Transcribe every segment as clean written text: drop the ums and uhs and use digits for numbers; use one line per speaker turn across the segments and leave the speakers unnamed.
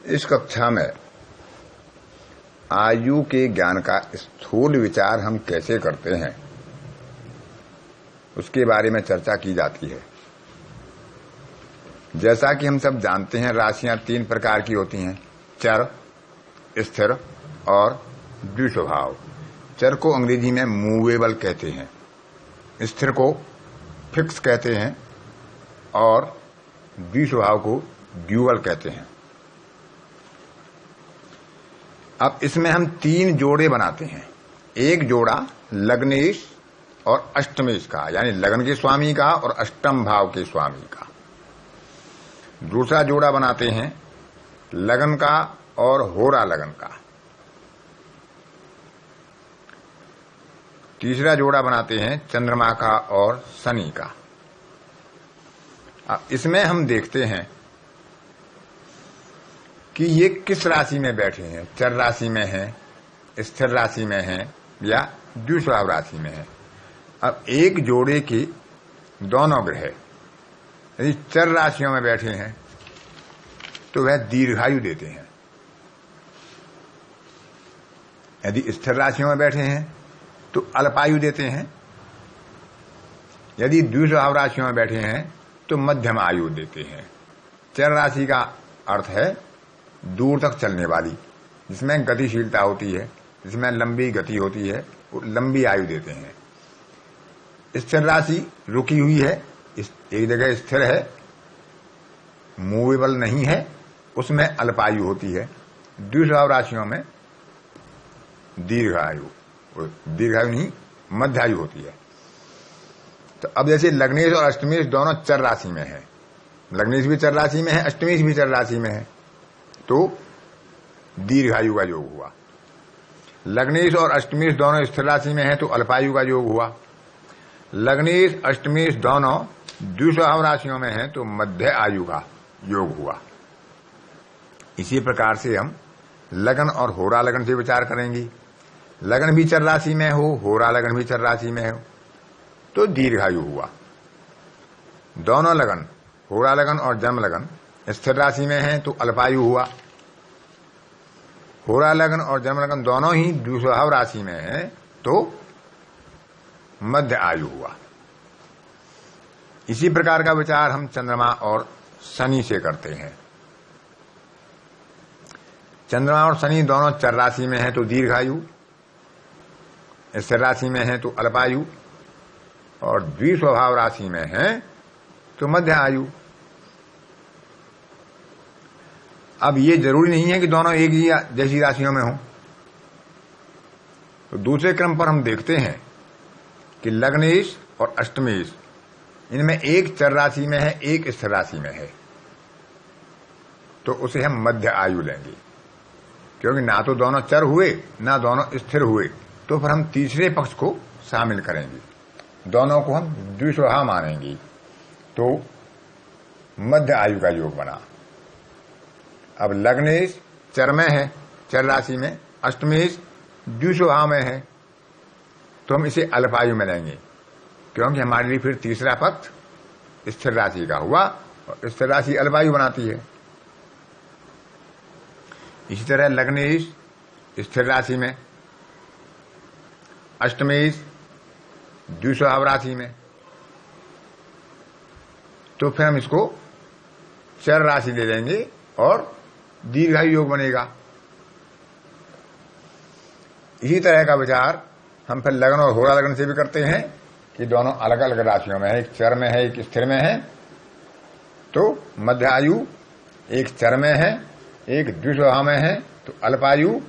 इस कक्षा में आयु के ज्ञान का स्थूल विचार हम कैसे करते हैं उसके बारे में चर्चा की जाती है। जैसा कि हम सब जानते हैं, राशियां तीन प्रकार की होती हैं, चर, स्थिर और द्विस्वभाव। चर को अंग्रेजी में मूवेबल कहते हैं, स्थिर को फिक्स कहते हैं और द्विस्वभाव को ड्यूअल कहते हैं। अब इसमें हम तीन जोड़े बनाते हैं। एक जोड़ा लग्नेश और अष्टमेश का, यानी लग्न के स्वामी का और अष्टम भाव के स्वामी का। दूसरा जोड़ा बनाते हैं लगन का और होरा लगन का। तीसरा जोड़ा बनाते हैं चंद्रमा का और शनि का। अब इसमें हम देखते हैं कि ये किस राशि में बैठे हैं, चर राशि में हैं, स्थिर राशि में हैं या द्विस्वभाव राशि में हैं। अब एक जोड़े के दोनों ग्रह यदि चर राशियों में बैठे हैं तो वह दीर्घायु देते हैं। यदि स्थिर राशियों में बैठे हैं तो अल्पायु देते हैं। यदि द्विस्वभाव राशियों में बैठे हैं तो मध्यम आयु देते हैं। चर राशि का अर्थ है दूर तक चलने वाली, जिसमें गतिशीलता होती है, जिसमें लंबी गति होती है, वो लंबी आयु देते हैं। स्थिर राशि रुकी हुई है, एक जगह स्थिर है, मूवेबल नहीं है, उसमें अल्पायु होती है। द्विस्वभाव राशियों में दीर्घायु नहीं मध्यायु होती है। तो अब जैसे लग्नेश और अष्टमेश दोनों चर राशि में है, लग्नेश भी चर राशि में है, अष्टमेश भी चर राशि में है, तो दीर्घायु का योग हुआ। लग्नेश और अष्टमेश दोनों स्थिर राशि में है तो अल्पायु का योग हुआ। लग्नेश अष्टमेश दोनों द्विस्वभाव राशियों में है तो मध्य आयु का योग हुआ। इसी प्रकार से हम लगन और होरा लगन से विचार करेंगे। लगन भी चर राशि में हो, होरा लगन भी चर राशि में हो तो दीर्घायु हुआ। दोनों लगन, होरा लगन और जन्म लगन स्थिर राशि में है तो अल्पायु हुआ। होरा लगन और जन्म लगन दोनों ही द्विस्वभाव राशि में है तो मध्य आयु हुआ। इसी प्रकार का विचार हम चंद्रमा और शनि से करते हैं। चंद्रमा और शनि दोनों चर राशि में है तो दीर्घायु, स्थिर राशि में है तो अल्पायु और द्विस्वभाव राशि में है तो मध्य आयु। अब ये जरूरी नहीं है कि दोनों एक ही जैसी राशियों में हों। तो दूसरे क्रम पर हम देखते हैं कि लग्नेश और अष्टमेश, इनमें एक चर राशि में है, एक स्थिर राशि में है, तो उसे हम मध्य आयु लेंगे। क्योंकि ना तो दोनों चर हुए ना दोनों स्थिर हुए, तो फिर हम तीसरे पक्ष को शामिल करेंगे, दोनों को हम द्विस्वभाव मानेंगे, तो मध्य आयु का योग बना। अब लग्नेश चर में है, चर राशि में, अष्टमेश द्विस्वभाव में है, तो हम इसे अल्पायु में लेंगे, क्योंकि हमारे लिए फिर तीसरा पक्ष स्थिर राशि का हुआ और स्थिर राशि अल्पायु बनाती है। इसी तरह लग्नेश स्थिर राशि में, अष्टमेश द्विस्वभाव राशि में, तो फिर हम इसको चर राशि ले लेंगे और दीर्घायु योग बनेगा। इसी तरह का विचार हम फिर लगन और होरा लगन से भी करते हैं कि दोनों अलग अलग राशियों में है, एक चर में है, एक स्थिर में है, तो मध्य आयु। एक चर में है, एक द्विस्वभाव में है तो अल्पायु,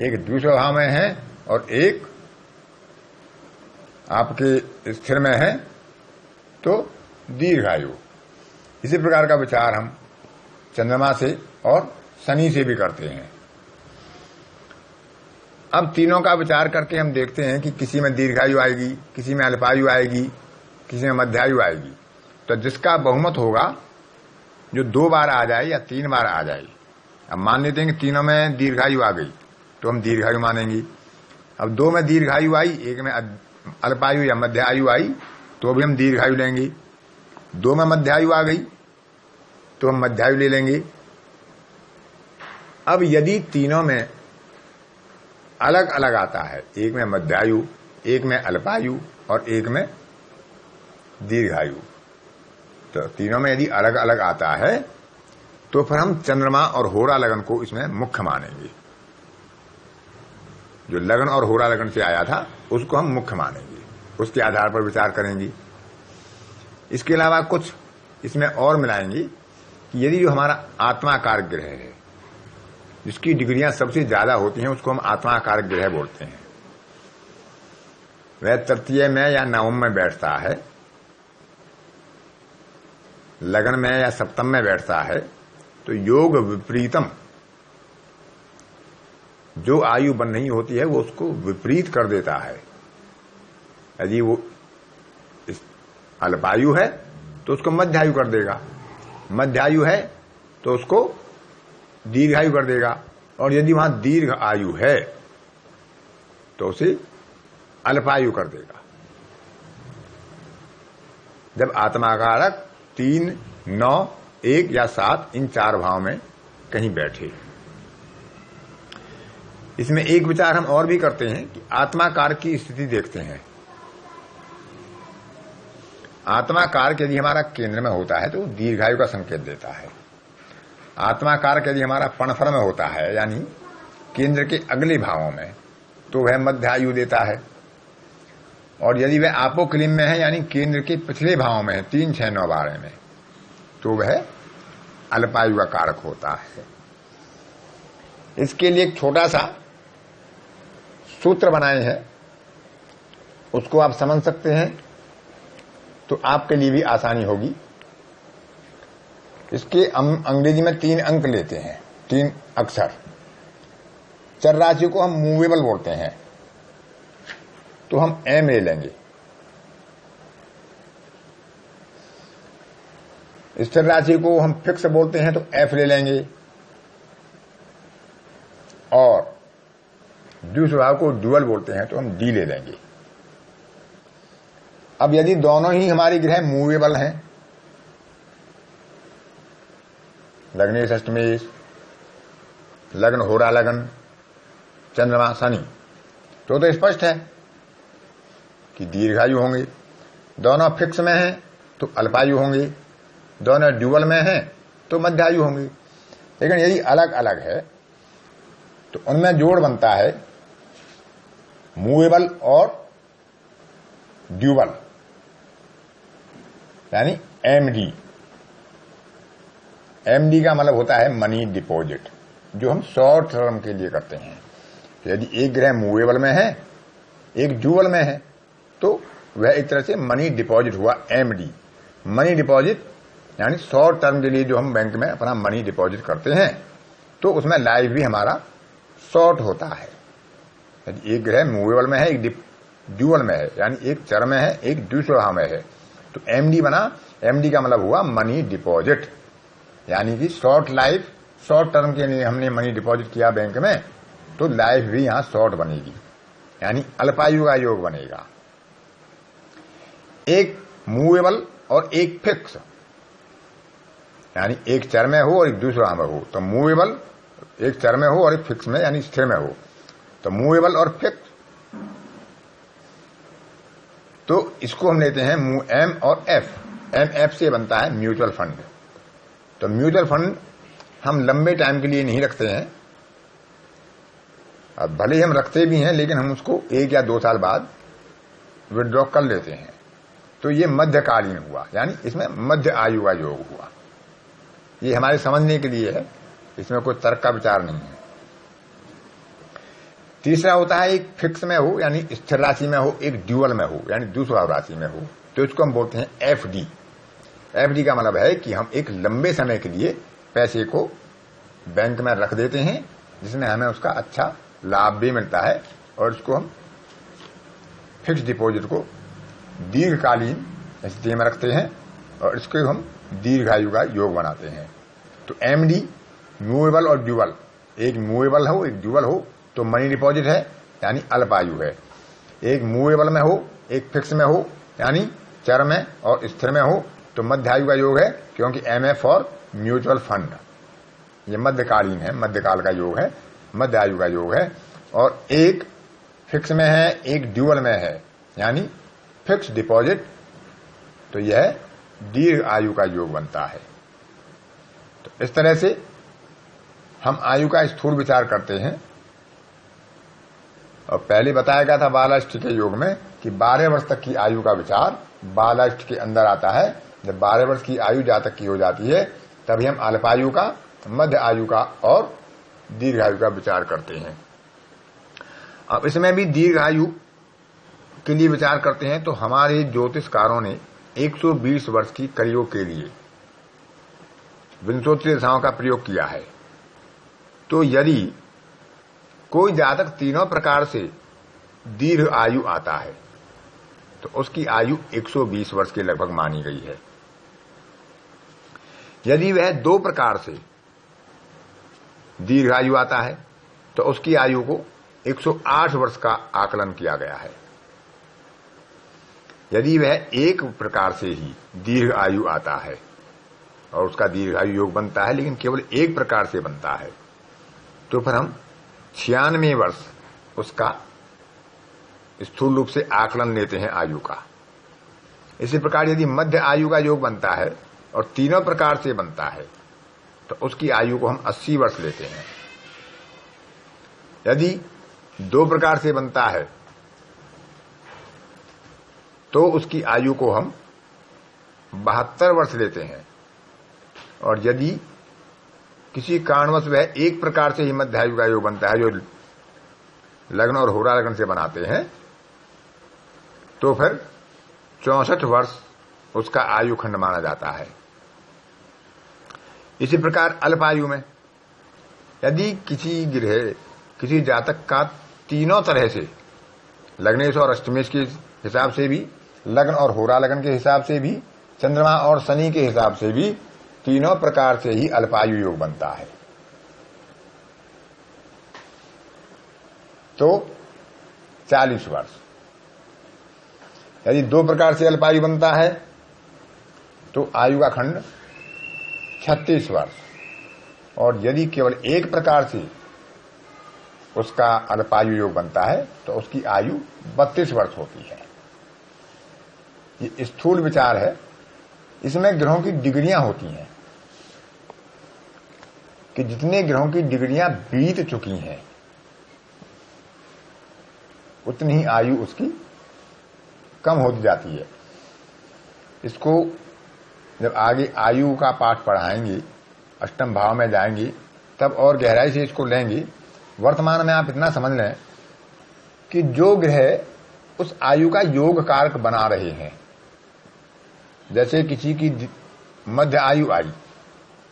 एक द्विस्वभाव में है और एक आपके स्थिर में है तो दीर्घायु। इसी प्रकार का विचार हम चंद्रमा से और शनि से भी करते हैं। अब तीनों का विचार करके हम देखते हैं कि किसी में दीर्घायु आएगी, किसी में अल्पायु आएगी, किसी में मध्यायु आएगी। तो जिसका बहुमत होगा, जो 2 बार आ जाए या 3 बार आ जाए, अब मान लेते हैं कि तीनों में दीर्घायु आ गई तो हम दीर्घायु मानेंगे। अब 2 में दीर्घायु आई, एक में अल्पायु या मध्यायु आई तो भी हम दीर्घायु लेंगे। 2 में मध्यायु आ गई तो हम मध्यायु ले लेंगे। अब यदि तीनों में अलग अलग आता है, एक में मध्यायु, एक में अल्पायु और एक में दीर्घायु, तो तीनों में यदि अलग अलग आता है तो फिर हम चंद्रमा और होरा लगन को इसमें मुख्य मानेंगे। जो लगन और होरा लगन से आया था उसको हम मुख्य मानेंगे, उसके आधार पर विचार करेंगे। इसके अलावा कुछ इसमें और मिलाएंगे कि यदि जो हमारा आत्माकार ग्रह है, जिसकी डिग्रियां सबसे ज्यादा होती हैं, उसको हम आत्माकार ग्रह बोलते हैं, वह तृतीय में या नवम में बैठता है, लगन में या सप्तम में बैठता है, तो योग विपरीतम जो आयु बन रही होती है वो उसको विपरीत कर देता है। यदि वो अल्पायु है तो उसको मध्यायु कर देगा, मध्यायु है तो उसको दीर्घायु कर देगा, और यदि वहां दीर्घ आयु है तो उसे अल्पायु कर देगा। जब आत्माकारक 3, 9, 1 या 7 इन 4 भाव में कहीं बैठे। इसमें एक विचार हम और भी करते हैं कि आत्माकार की स्थिति देखते हैं। आत्माकार यदि हमारा केंद्र में होता है तो दीर्घायु का संकेत देता है। आत्माकार यदि हमारा पणफर में होता है, यानी केंद्र के अगले भावों में, तो वह मध्यायु देता है। और यदि वह आपोक्लिम में है, यानी केंद्र के पिछले भावों में है, 3, 6, 9, 12 में, तो वह अल्पायु का कारक होता है। इसके लिए एक छोटा सा सूत्र बनाए हैं, उसको आप समझ सकते हैं तो आपके लिए भी आसानी होगी। इसके हम अंग्रेजी में 3 अंक लेते हैं, 3 अक्षर। चर राशि को हम मूवेबल बोलते हैं तो हम एम ले लेंगे। स्थिर राशि को हम फिक्स बोलते हैं तो एफ ले लेंगे, और द्विस्वभाव को ड्यूअल बोलते हैं तो हम डी ले लेंगे। अब यदि दोनों ही हमारी ग्रह मूवेबल हैं, लग्नेश अष्टमेश, लग्न होरा लगन, चंद्रमा शनि, तो स्पष्ट है कि दीर्घायु होंगे। दोनों फिक्स में हैं तो अल्पायु होंगे, दोनों ड्यूअल में हैं तो मध्यायु होंगे। लेकिन यदि अलग अलग है तो उनमें जोड़ बनता है मूवेबल और ड्यूअल, यानी एमडी। एमडी का मतलब होता है मनी डिपॉजिट, जो हम शॉर्ट टर्म के लिए करते हैं। तो यदि एक ग्रह मूवेबल में है, एक ड्यूअल में है, तो वह एक तरह से मनी डिपॉजिट हुआ, एमडी। मनी डिपॉजिट यानी शॉर्ट टर्म के लिए जो हम बैंक में अपना मनी डिपॉजिट करते हैं, तो उसमें लाइफ भी हमारा शॉर्ट होता है। यदि एक ग्रह मूवेबल में है, एक ड्यूअल में है, यानी एक चर में है, एक द्विस्वभाव में है, तो एमडी बना। एमडी का मतलब हुआ मनी डिपॉजिट, यानी कि शॉर्ट लाइफ, शॉर्ट टर्म के लिए हमने मनी डिपॉजिट किया बैंक में, तो लाइफ भी यहां शॉर्ट बनेगी, यानी अल्पायु का योग बनेगा। एक मूवेबल और एक फिक्स, यानी एक चर में हो और एक दूसरा में हो, तो मूवेबल एक चर में हो और एक फिक्स में यानी स्थिर में हो, तो मूवेबल और फिक्स। तो इसको हम लेते हैं एम और एफ। एम एफ से बनता है म्यूचुअल फंड। तो म्यूचुअल फंड हम लंबे टाइम के लिए नहीं रखते हैं, अब भले हम रखते भी हैं लेकिन हम उसको 1 या 2 साल बाद विड्रॉ कर लेते हैं। तो ये मध्यकालीन हुआ, यानी इसमें मध्य आयु का योग हुआ। ये हमारे समझने के लिए है, इसमें कोई तर्क का विचार नहीं है। तीसरा होता है एक फिक्स में हो, यानी स्थिर राशि में हो, एक ड्यूअल में हो, यानी द्विस्वभाव राशि में हो, तो इसको हम बोलते हैं एफडी। एफडी का मतलब है कि हम एक लंबे समय के लिए पैसे को बैंक में रख देते हैं, जिसमें हमें उसका अच्छा लाभ भी मिलता है, और इसको हम फिक्स डिपॉजिट को दीर्घकालीन स्थिति में रखते हैं, और इसको हम दीर्घायु का योग बनाते हैं। तो एमडी मूवेबल और ड्यूअल, एक मूवेबल हो एक ड्यूअल हो तो मनी डिपॉजिट है, यानी अल्पायु है। एक मूवेबल में हो एक फिक्स में हो, यानी चर में और स्थिर में हो, तो मध्यायु का योग है, क्योंकि एमएफ और म्यूचुअल फंड। ये मध्यकालीन है, मध्यकाल का योग है, मध्य आयु का योग है। और एक फिक्स में है, एक ड्यूअल में है, यानी फिक्स डिपॉजिट, तो यह दीर्घ आयु का योग बनता है। तो इस तरह से हम आयु का स्थूल विचार करते हैं। और पहले बताया गया था बालाष्ट के योग में कि 12 वर्ष तक की आयु का विचार बालाष्ट के अंदर आता है। जब 12 वर्ष की आयु जातक की हो जाती है तभी हम अल्पायु का, मध्य आयु का और दीर्घ आयु का विचार करते हैं। अब इसमें भी दीर्घ आयु के लिए विचार करते हैं तो हमारे ज्योतिषकारों ने 120 वर्ष की कलियों के लिए विंशोत्तरी दशाओं का प्रयोग किया है। तो यदि कोई जातक तीनों प्रकार से दीर्घ आयु आता है तो उसकी आयु 120 वर्ष के लगभग मानी गई है। यदि वह 2 प्रकार से दीर्घ आयु आता है तो उसकी आयु को 108 वर्ष का आकलन किया गया है। यदि वह 1 प्रकार से ही दीर्घ आयु आता है और उसका दीर्घ आयु योग बनता है लेकिन केवल 1 प्रकार से बनता है तो फिर हम 96 वर्ष उसका स्थूल रूप से आकलन लेते हैं आयु का। इसी प्रकार यदि मध्य आयु का योग बनता है और तीनों प्रकार से बनता है तो उसकी आयु को हम 80 वर्ष लेते हैं। यदि 2 प्रकार से बनता है तो उसकी आयु को हम 72 वर्ष लेते हैं। और यदि किसी कारणवश वह 1 प्रकार से ही मध्य आयु का योग बनता है, जो लग्न और होरा लग्न से बनाते हैं, तो फिर 64 वर्ष उसका आयु खंड माना जाता है। इसी प्रकार अल्पायु में यदि किसी जातक का तीनों तरह से, लग्नेश और अष्टमेश के हिसाब से भी, लग्न और होरा लग्न के हिसाब से भी, चंद्रमा और शनि के हिसाब से भी, तीनों प्रकार से ही अल्पायु योग बनता है, तो 40 वर्ष। यदि 2 प्रकार से अल्पायु बनता है तो आयु का खंड 36 वर्ष। और यदि केवल 1 प्रकार से उसका अल्पायु योग बनता है तो उसकी आयु 32 वर्ष होती है। ये स्थूल विचार है। इसमें ग्रहों की डिग्रियां होती हैं कि जितने ग्रहों की डिग्रियां बीत चुकी हैं उतनी ही आयु उसकी कम होती जाती है। इसको जब आगे आयु का पाठ पढ़ाएंगे, अष्टम भाव में जाएंगे, तब और गहराई से इसको लेंगे। वर्तमान में आप इतना समझ लें कि जो ग्रह उस आयु का योग कारक बना रहे हैं, जैसे किसी की मध्य आयु आई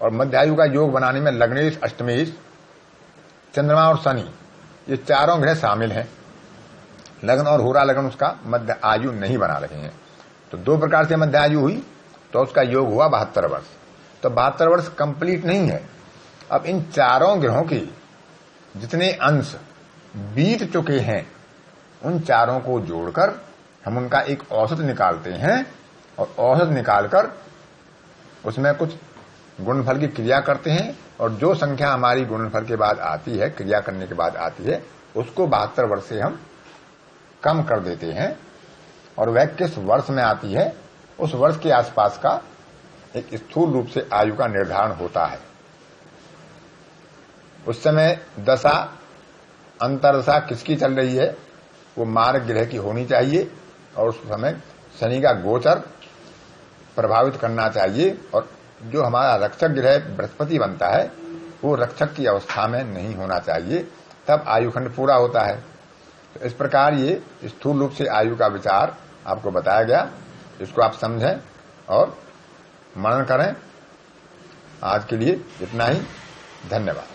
और मध्य आयु का योग बनाने में लग्नेश, अष्टमेश, चंद्रमा और शनि, ये चारों ग्रह शामिल हैं। लग्न और होरा लग्न उसका मध्य आयु नहीं बना रहे हैं। तो 2 प्रकार से मध्य आयु हुई तो उसका योग हुआ 72 वर्ष। तो 72 वर्ष कंप्लीट नहीं है। अब इन चारों ग्रहों के जितने अंश बीत चुके हैं उन चारों को जोड़कर हम उनका एक औसत निकालते हैं और औसत निकालकर उसमें कुछ गुणनफल की क्रिया करते हैं और जो संख्या हमारी गुणनफल के बाद आती है, क्रिया करने के बाद आती है, उसको 72 वर्ष से हम कम कर देते हैं और वह किस वर्ष में आती है उस वर्ष के आसपास का एक स्थूल रूप से आयु का निर्धारण होता है। उस समय दशा, अंतरदशा किसकी चल रही है वो मार्ग ग्रह की होनी चाहिए और उस समय शनि का गोचर प्रभावित करना चाहिए और जो हमारा रक्षक ग्रह बृहस्पति बनता है वो रक्षक की अवस्था में नहीं होना चाहिए, तब आयुखंड पूरा होता है। तो इस प्रकार ये स्थूल रूप से आयु का विचार आपको बताया गया। इसको आप समझें और मनन करें। आज के लिए इतना ही। धन्यवाद।